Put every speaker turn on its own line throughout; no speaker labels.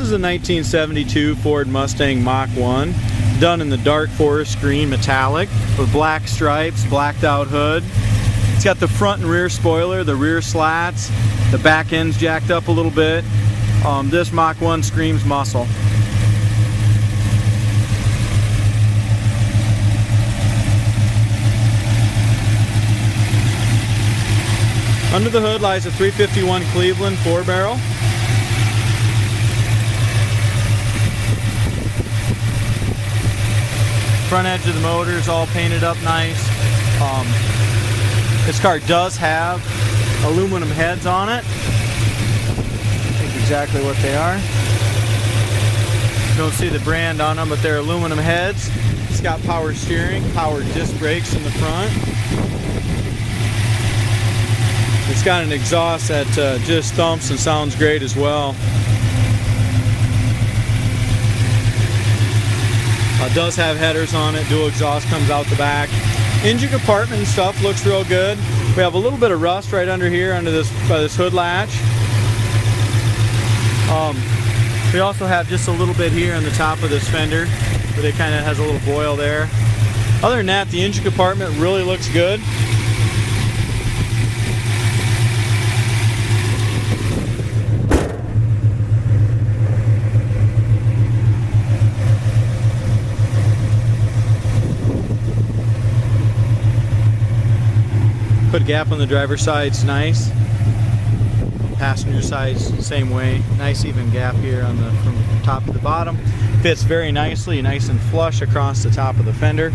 is a 1972 Ford Mustang Mach 1, done in the dark forest green metallic with black stripes, blacked out hood. It's got the front and rear spoiler, the rear slats, the back end's jacked up a little bit. This Mach 1 screams muscle. Under the hood lies a 351 Cleveland 4-barrel. Front edge of the motor is all painted up nice. This car does have aluminum heads on it. I think exactly what they are. Don't see the brand on them, but they're aluminum heads. It's got power steering, power disc brakes in the front. It's got an exhaust that just thumps and sounds great as well. Does have headers on it, dual exhaust comes out the back. Engine compartment and stuff looks real good. We have a little bit of rust right under here, under this by this hood latch. We also have just a little bit here on the top of this fender, but it kind of has a little boil there. Other than that, the engine compartment really looks good. Put a gap on the driver's side's nice. Passenger side's same way. Nice even gap here on the from top to the bottom. Fits very nicely, nice and flush across the top of the fender.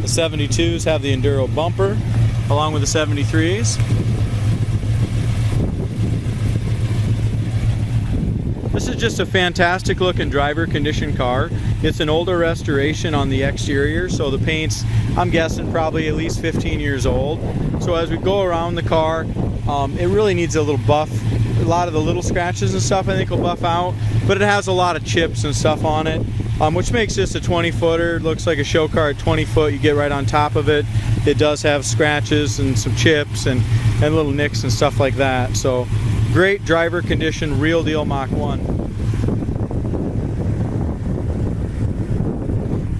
The 72s have the Enduro bumper along with the 73s. This is just a fantastic looking driver condition car. It's an older restoration on the exterior, so the paint's, I'm guessing, probably at least 15 years old. So as we go around the car, it really needs a little buff. A lot of the little scratches and stuff I think will buff out, but it has a lot of chips and stuff on it, which makes this a 20-footer. Looks like a show car at 20 foot. You get right on top of it. It does have scratches and some chips and little nicks and stuff like that. So great driver condition, real deal Mach 1.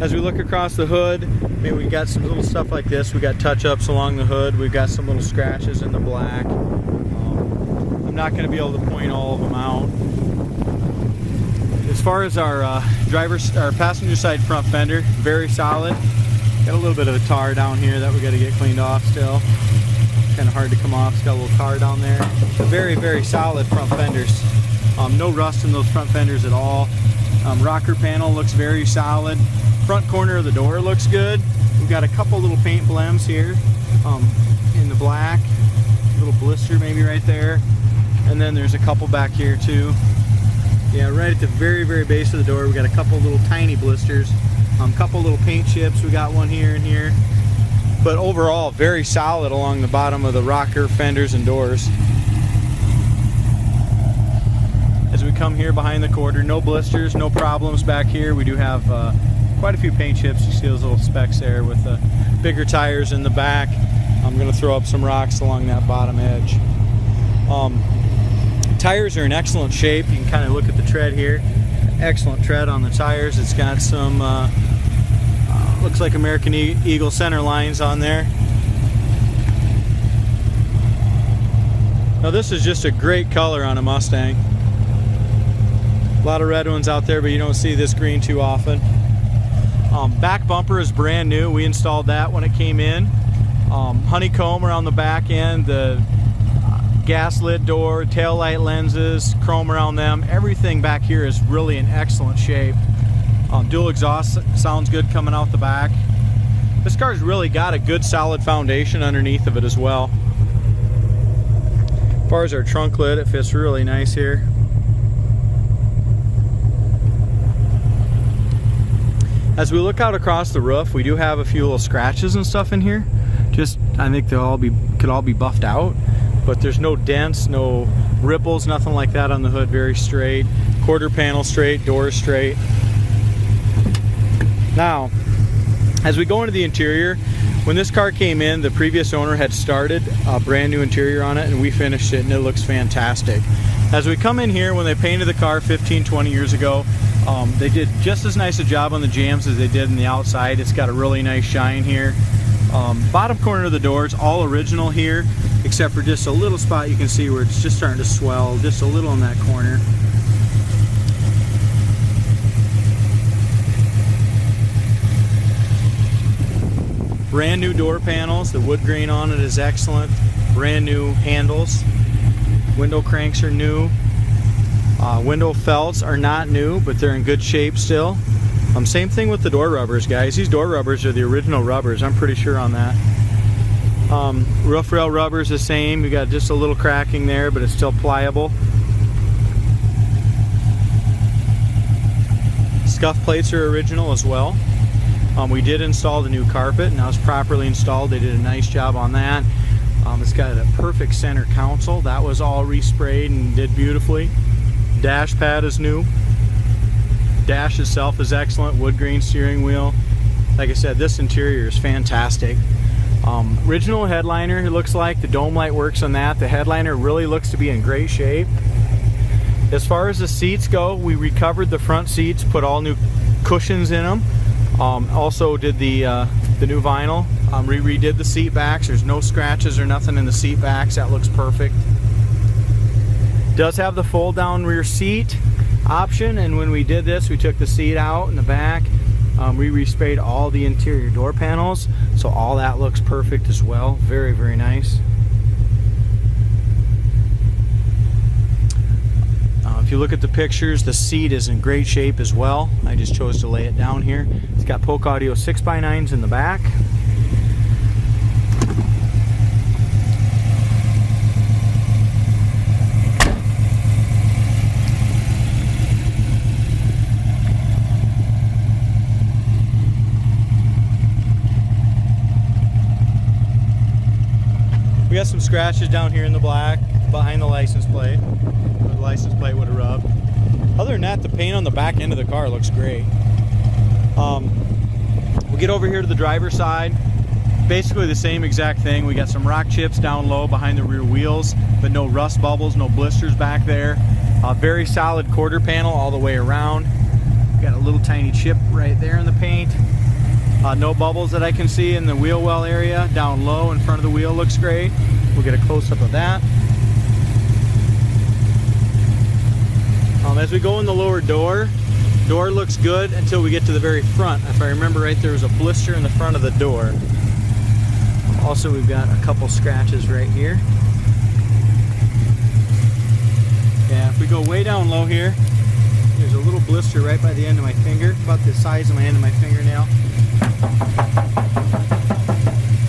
As we look across the hood, maybe we got some little stuff like this. We got touch-ups along the hood. We've got some little scratches in the black. I'm not going to be able to point all of them out. As far as our passenger side front fender, very solid. Got a little bit of a tar down here that we got to get cleaned off still. Kind of hard to come off. It's got a little tar down there. But very, very solid front fenders. No rust in those front fenders at all. Rocker panel looks very solid. Front corner of the door looks good. We've got a couple little paint blems here in the black. A little blister maybe right there. And then there's a couple back here too. Yeah, right at the very, very base of the door we got a couple little tiny blisters. Couple little paint chips. We got one here and here. But overall, very solid along the bottom of the rocker fenders and doors. As we come here behind the quarter, no blisters, no problems back here. We do have quite a few paint chips. You see those little specks there with the bigger tires in the back. I'm going to throw up some rocks along that bottom edge. Tires are in excellent shape. You can kind of look at the tread here. Excellent tread on the tires. It's got some, looks like American Eagle center lines on there. Now this is just a great color on a Mustang. A lot of red ones out there, but you don't see this green too often. Back bumper is brand new. We installed that when it came in. Honeycomb around the back end, the gas lid door, tail light lenses, chrome around them. Everything back here is really in excellent shape. Dual exhaust sounds good coming out the back. This car's really got a good solid foundation underneath of it as well. As far as our trunk lid, it fits really nice here. As we look out across the roof, we do have a few little scratches and stuff in here. Just, I think they'll could all be buffed out, but there's no dents, no ripples, nothing like that on the hood. Very straight, quarter panel straight, doors straight. Now, As we go into the interior, when this car came in, the previous owner had started a brand new interior on it, and we finished it, and it looks fantastic. As we come in here, when they painted the car 15-20 years ago, they did just as nice a job on the jambs as they did in the outside. It's got a really nice shine here. Bottom corner of the door is all original here, except for just a little spot you can see where it's just starting to swell, just a little in that corner. Brand new door panels. The wood grain on it is excellent. Brand new handles. Window cranks are new. Window felts are not new, but they're in good shape still. Same thing with the door rubbers, guys. These door rubbers are the original rubbers. I'm pretty sure on that. Roof rail rubber is the same. You got just a little cracking there, but it's still pliable. Scuff plates are original as well. We did install the new carpet, and now it's properly installed. They did a nice job on that. It's got a perfect center console. That was all resprayed and did beautifully. Dash pad is new. Dash itself is excellent. Wood grain steering wheel. Like I said, this interior is fantastic. Original headliner, it looks like. The dome light works on that. The headliner really looks to be in great shape. As far as the seats go, we recovered the front seats, put all new cushions in them. Also did the new vinyl. Redid the seat backs. There's no scratches or nothing in the seat backs. That looks perfect. Does have the fold down rear seat option, and when we did this, we took the seat out in the back. We resprayed all the interior door panels, so all that looks perfect as well. Very, very nice. If you look at the pictures, the seat is in great shape as well. I just chose to lay it down here. It's got Polk Audio 6x9s in the back. We got some scratches down here in the black behind the license plate, where the license plate would have rubbed. Other than that, the paint on the back end of the car looks great. We'll get over here to the driver's side. Basically the same exact thing. We got some rock chips down low behind the rear wheels, but no rust bubbles, no blisters back there. Very solid quarter panel all the way around. Got a little tiny chip right there in the paint. No bubbles that I can see in the wheel well area. Down low in front of the wheel looks great. We'll get a close-up of that. As we go in the lower door looks good until we get to the very front. If I remember right, there was a blister in the front of the door. Also, we've got a couple scratches right here. Yeah, if we go way down low here, there's a little blister right by the end of my finger, about the size of my end of my fingernail.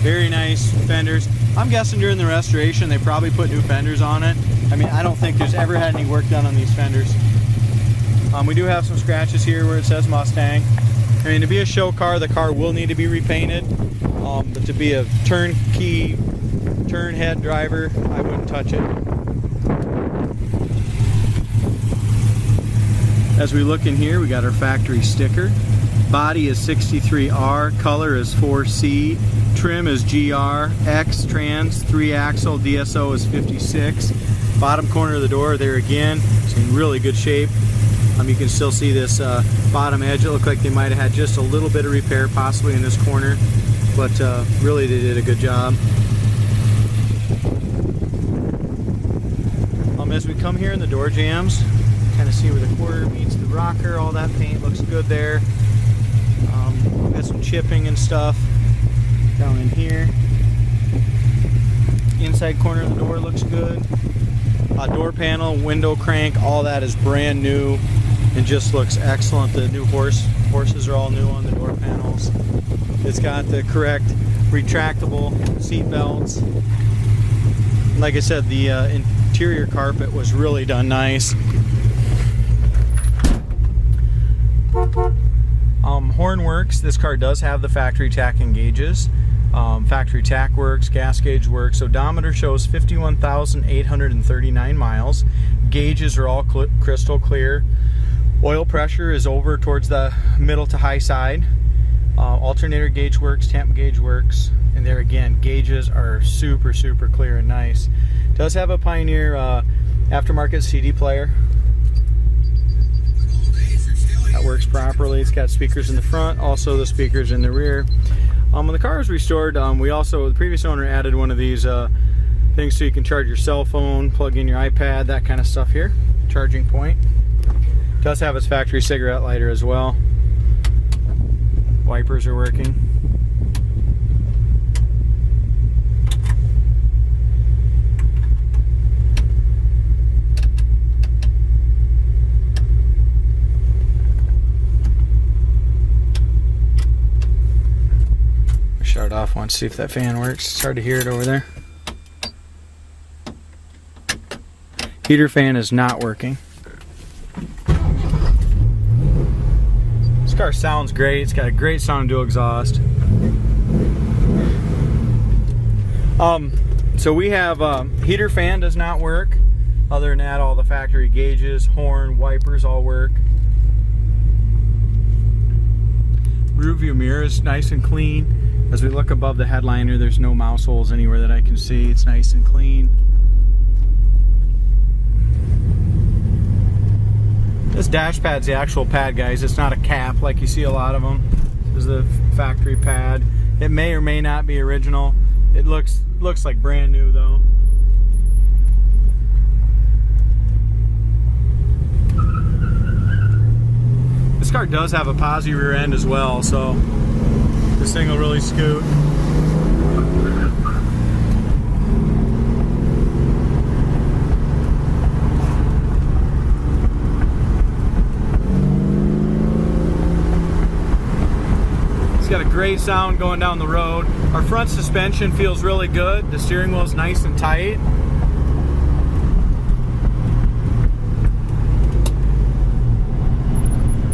Very nice fenders. I'm guessing during the restoration they probably put new fenders on it. I mean, I don't think there's ever had any work done on these fenders. We do have some scratches here where it says Mustang. I mean, to be a show car, the car will need to be repainted. But to be a turnkey, turn head driver, I wouldn't touch it. As we look in here, we got our factory sticker. Body is 63R, color is 4C, trim is GR, X trans, 3-axle, DSO is 56. Bottom corner of the door there again, it's in really good shape. You can still see this bottom edge. It looked like they might have had just a little bit of repair possibly in this corner, but really they did a good job. As we come here in the door jambs, kind of see where the quarter meets the rocker, all that paint looks good there. Got some chipping and stuff down in here. Inside corner of the door looks good. Door panel, window crank, all that is brand new and just looks excellent. The new horses are all new on the door panels. It's got the correct retractable seat belts. Like I said, the interior carpet was really done nice. Horn works. This car does have the factory tacking gauges. Factory tack works, gas gauge works. Odometer shows 51,839 miles. Gauges are all crystal clear. Oil pressure is over towards the middle to high side. Alternator gauge works, temp gauge works, and there again, gauges are super clear and nice. Does have a Pioneer aftermarket CD player. That works properly. It's got speakers in the front, also the speakers in the rear. When the car was restored, the previous owner added one of these things so you can charge your cell phone, plug in your iPad, that kind of stuff here. Charging point. Does have its factory cigarette lighter as well. Wipers are working. Shut it off once, see if that fan works. It's hard to hear it over there. Heater fan is not working. This car sounds great. It's got a great sound dual exhaust. So we have heater fan does not work. Other than that, all the factory gauges, horn, wipers all work. Rear view mirror is nice and clean. As we look above the headliner, there's no mouse holes anywhere that I can see. It's nice and clean. This dash pad's the actual pad, guys. It's not a cap like you see a lot of them. This is the factory pad. It may or may not be original. It looks like brand new though. This car does have a posi rear end as well, so this thing will really scoot. It's got a great sound going down the road. Our front suspension feels really good. The steering wheel is nice and tight.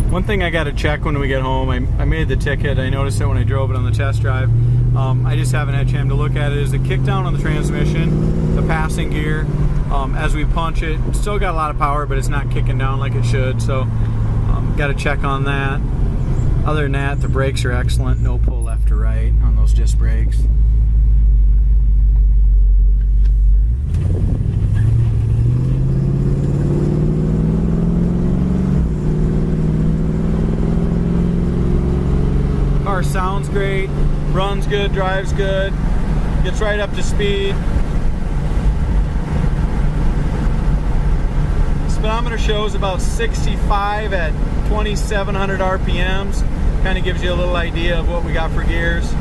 One thing I got to check when we get home, I made the ticket. I noticed it when I drove it on the test drive. I just haven't had a chance to look at it. Is the kickdown on the transmission, the passing gear, as we punch it, still got a lot of power, but it's not kicking down like it should. So got to check on that. Other than that, the brakes are excellent. No pull left or right on those disc brakes. Car sounds great, runs good, drives good, gets right up to speed. Speedometer shows about 65 at 2,700 RPMs. Kind of gives you a little idea of what we got for gears.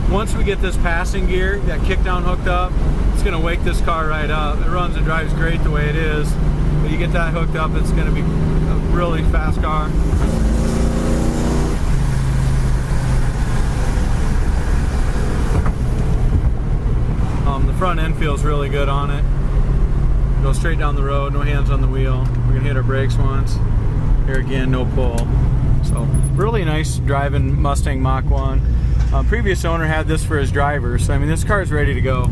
Once we get this passing gear, that kickdown hooked up, it's going to wake this car right up. It runs and drives great the way it is. But you get that hooked up, it's going to be a really fast car. The front end feels really good on it. Go straight down the road, no hands on the wheel. We're going to hit our brakes once. Here again, no pull. So really nice driving Mustang Mach 1. Previous owner had this for his driver, so I mean this car is ready to go.